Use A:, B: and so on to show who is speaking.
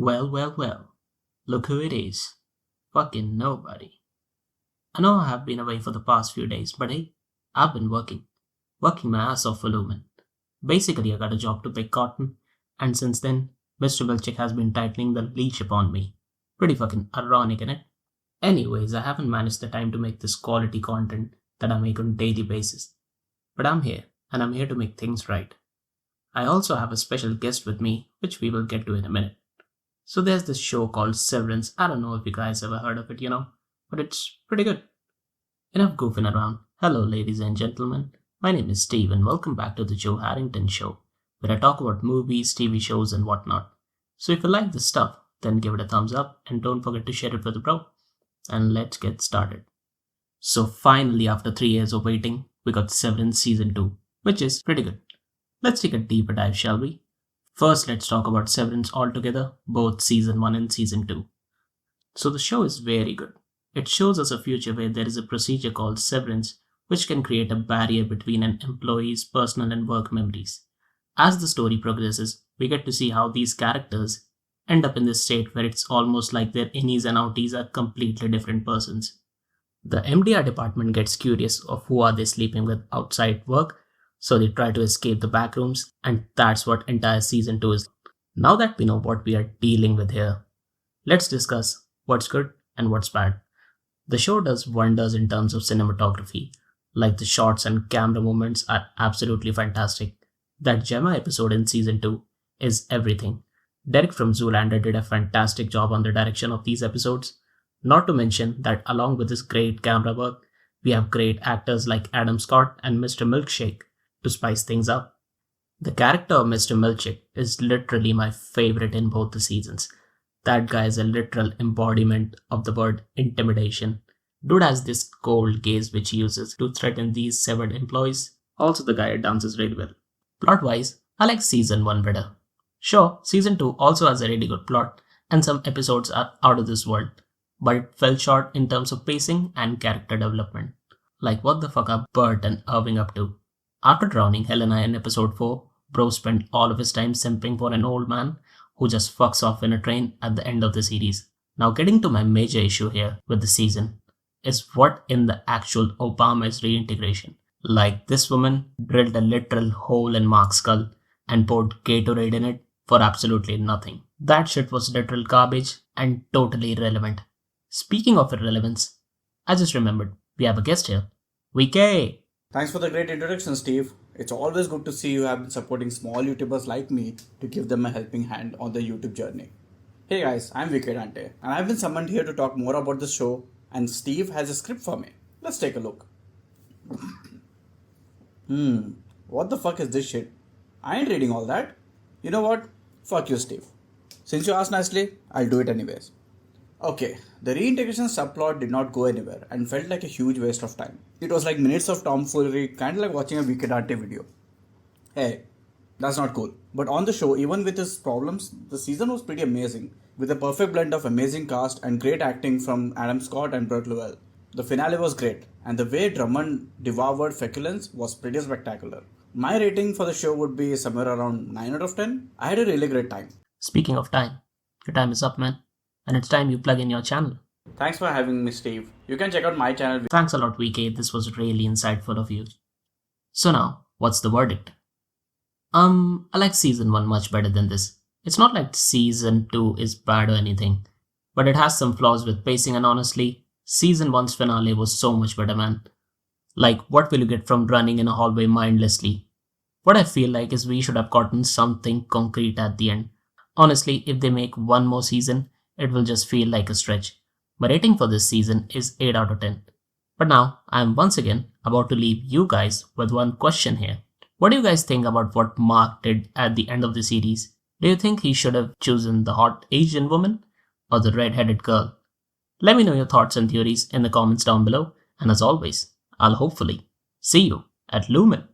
A: Well. Look who it is. Fucking nobody. I know I have been away for the past few days, but hey, I've been working. Working my ass off for Lumen. Basically, I got a job to pick cotton, and since then, Mr. Milchick has been tightening the leash upon me. Pretty fucking ironic, innit? Anyways, I haven't managed the time to make this quality content that I make on a daily basis. But I'm here, and I'm here to make things right. I also have a special guest with me, which we will get to in a minute. So there's this show called Severance. I don't know if you guys ever heard of it, but it's pretty good. Enough goofing around. Hello, ladies and gentlemen. My name is Steve, and welcome back to the Joe Harrington Show, where I talk about movies, TV shows, and whatnot. So if you like this stuff, then give it a thumbs up, and don't forget to share it with a bro. And let's get started. So finally, after 3 years of waiting, we got Severance Season 2, which is pretty good. Let's take a deeper dive, shall we? First, let's talk about Severance altogether, both Season 1 and Season 2. So the show is very good. It shows us a future where there is a procedure called severance, which can create a barrier between an employee's personal and work memories. As the story progresses, we get to see how these characters end up in this state where it's almost like their innies and outies are completely different persons. The MDR department gets curious of who are they sleeping with outside work, so they try to escape the back rooms, and that's what entire Season 2 is. Now that we know what we are dealing with here, let's discuss what's good and what's bad. The show does wonders in terms of cinematography, like the shots and camera movements are absolutely fantastic. That Gemma episode in Season 2 is everything. Derek from Zoolander did a fantastic job on the direction of these episodes. Not to mention that along with this great camera work, we have great actors like Adam Scott and Mr. Milkshake to spice things up. The character of Mr. Milkshake is literally my favorite in both the seasons. That guy is a literal embodiment of the word intimidation. Dude has this cold gaze which he uses to threaten these severed employees. Also, the guy dances really well. Plot-wise, I like Season 1 better. Sure, Season 2 also has a really good plot, and some episodes are out of this world, but it fell short in terms of pacing and character development. Like, what the fuck are Bert and Irving up to? After drowning Helena in episode 4, Bro spent all of his time simping for an old man who just fucks off in a train at the end of the series. Now, getting to my major issue here with the season is what in the actual Obama is reintegration. Like, this woman drilled a literal hole in Mark's skull and poured Gatorade in it for absolutely nothing. That shit was literal garbage and totally irrelevant. Speaking of irrelevance, I just remembered we have a guest here. VK!
B: Thanks for the great introduction, Steve. It's always good to see you have been supporting small YouTubers like me to give them a helping hand on their YouTube journey. Hey guys, I'm VKDante, and I've been summoned here to talk more about the show, and Steve has a script for me. Let's take a look. What the fuck is this shit? I ain't reading all that. You know what? Fuck you, Steve. Since you asked nicely, I'll do it anyways. Okay, the reintegration subplot did not go anywhere and felt like a huge waste of time. It was like minutes of tomfoolery, kind of like watching a VKDante video. Hey, that's not cool. But on the show, even with its problems, the season was pretty amazing, with a perfect blend of amazing cast and great acting from Adam Scott and Burt Llewell. The finale was great, and the way Drummond devoured feculence was pretty spectacular. My rating for the show would be somewhere around 9 out of 10. I had a really great time.
A: Speaking of time, your time is up, man. And it's time you plug in your channel.
B: Thanks for having me, Steve. You can check out my channel.
A: Thanks a lot, VK. This was really insightful of you. So now, what's the verdict? I like Season 1 much better than this. It's not like Season 2 is bad or anything, but it has some flaws with pacing, and honestly, Season 1's finale was so much better, man. Like, what will you get from running in a hallway mindlessly? What I feel like is we should have gotten something concrete at the end. Honestly, if they make one more season, it will just feel like a stretch. My rating for this season is 8 out of 10. But now, I am once again about to leave you guys with one question here. What do you guys think about what Mark did at the end of the series? Do you think he should have chosen the hot Asian woman or the red-headed girl? Let me know your thoughts and theories in the comments down below, and as always, I'll hopefully see you at Lumen.